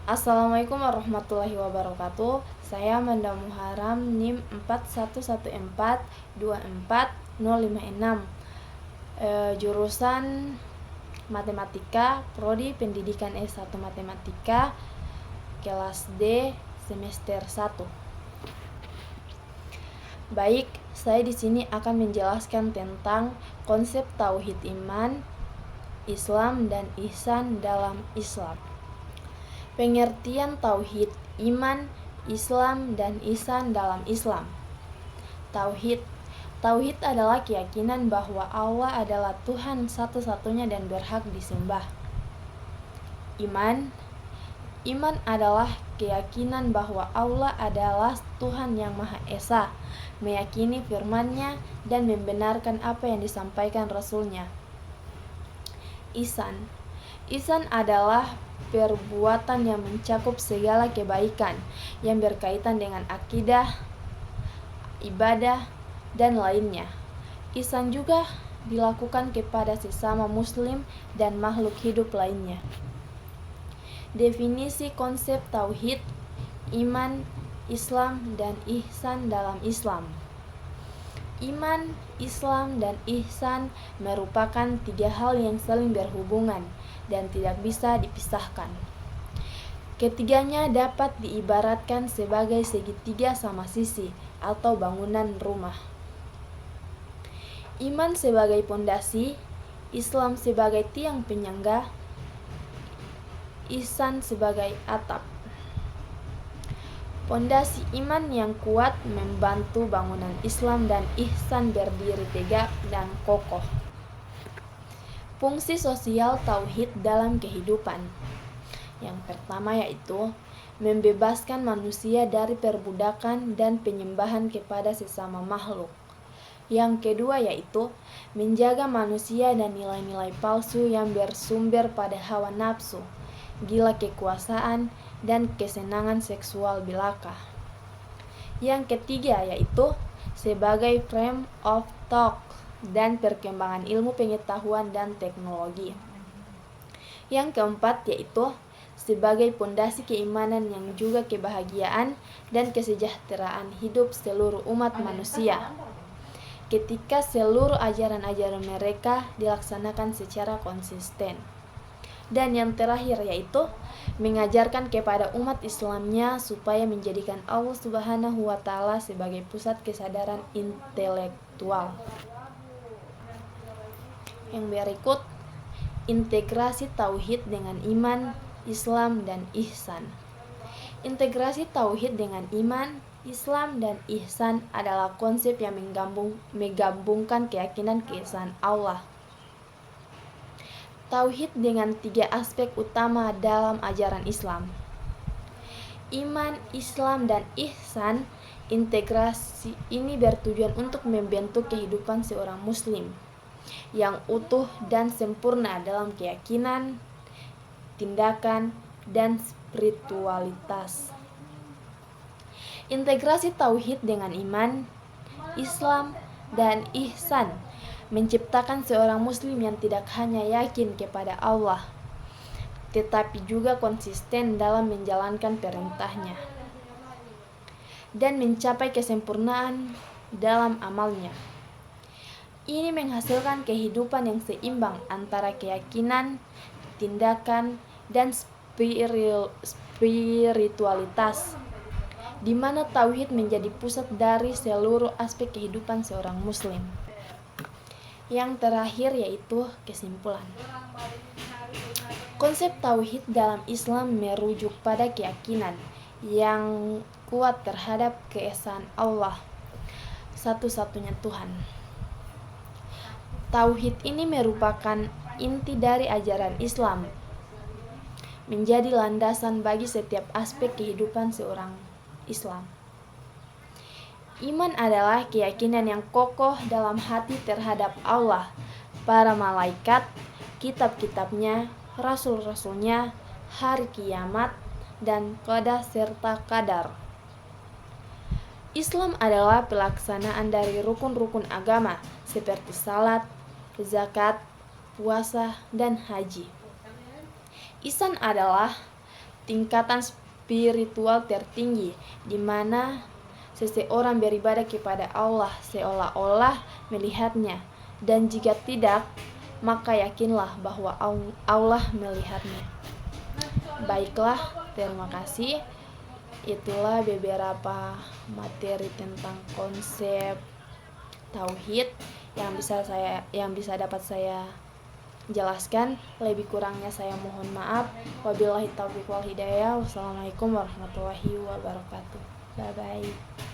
Assalamualaikum warahmatullahi wabarakatuh. Saya Manda Muharam, NIM 4114240056. Jurusan Matematika, Prodi Pendidikan S1 Matematika, kelas D, semester 1. Baik, saya di sini akan menjelaskan tentang konsep tauhid iman, Islam, dan ihsan dalam Islam. Pengertian tauhid iman, Islam, dan ihsan dalam Islam. Tauhid adalah keyakinan bahwa Allah adalah Tuhan satu-satunya dan berhak disembah. Iman adalah keyakinan bahwa Allah adalah Tuhan yang Maha Esa, meyakini firman-Nya dan membenarkan apa yang disampaikan Rasul-Nya. Ihsan adalah perbuatan yang mencakup segala kebaikan yang berkaitan dengan akidah, ibadah, dan lainnya. Ihsan juga dilakukan kepada sesama muslim dan makhluk hidup lainnya. Definisi konsep tauhid, iman, Islam, dan ihsan dalam Islam. Iman, Islam, dan ihsan merupakan 3 hal yang saling berhubungan dan tidak bisa dipisahkan. Ketiganya dapat diibaratkan sebagai segitiga sama sisi atau bangunan rumah. Iman sebagai pondasi, Islam sebagai tiang penyangga, ihsan sebagai atap. Pondasi iman yang kuat membantu bangunan Islam dan ihsan berdiri tegak dan kokoh. Fungsi sosial tauhid dalam kehidupan. Yang pertama yaitu membebaskan manusia dari perbudakan dan penyembahan kepada sesama makhluk. Yang kedua yaitu menjaga manusia dan nilai-nilai palsu yang bersumber pada hawa nafsu, gila kekuasaan, dan kesenangan seksual belaka. Yang ketiga yaitu sebagai frame of thought dan perkembangan ilmu pengetahuan dan teknologi. Yang keempat yaitu sebagai pondasi keimanan yang juga kebahagiaan dan kesejahteraan hidup seluruh umat manusia, ketika seluruh ajaran-ajaran mereka dilaksanakan secara konsisten. Dan yang terakhir yaitu mengajarkan kepada umat Islamnya supaya menjadikan Allah Subhanahu wa Ta'ala sebagai pusat kesadaran intelektual. Yang berikut, integrasi tauhid dengan iman, Islam, dan ihsan. Integrasi tauhid dengan iman, Islam, dan ihsan adalah konsep yang menggabungkan keyakinan keesaan Allah. Tauhid dengan 3 aspek utama dalam ajaran Islam. Iman, Islam, dan ihsan. Integrasi ini bertujuan untuk membentuk kehidupan seorang muslim yang utuh dan sempurna dalam keyakinan, tindakan, dan spiritualitas. Integrasi tauhid dengan iman, Islam, dan ihsan menciptakan seorang muslim yang tidak hanya yakin kepada Allah, tetapi juga konsisten dalam menjalankan perintahnya dan mencapai kesempurnaan dalam amalnya. Ini menghasilkan kehidupan yang seimbang antara keyakinan, tindakan, dan spiritualitas, di mana tauhid menjadi pusat dari seluruh aspek kehidupan seorang muslim. Yang terakhir yaitu kesimpulan. Konsep tauhid dalam Islam merujuk pada keyakinan yang kuat terhadap keesaan Allah, satu-satunya Tuhan. Tauhid ini merupakan inti dari ajaran Islam, menjadi landasan bagi setiap aspek kehidupan seorang Islam. Iman adalah keyakinan yang kokoh dalam hati terhadap Allah, para malaikat, kitab-kitabnya, rasul-rasulnya, hari kiamat, dan qada serta qadar. Islam adalah pelaksanaan dari rukun-rukun agama seperti salat, zakat, puasa, dan haji. Ihsan adalah tingkatan spiritual tertinggi, di mana seseorang beribadah kepada Allah seolah-olah melihatnya, dan jika tidak, maka yakinlah bahwa Allah melihatnya. Baiklah, terima kasih. Itulah beberapa materi tentang konsep tauhid yang bisa dapat saya jelaskan. Lebih kurangnya saya mohon maaf. Wabillahi taufiq wal hidayah. Wassalamualaikum warahmatullahi wabarakatuh. Bye bye.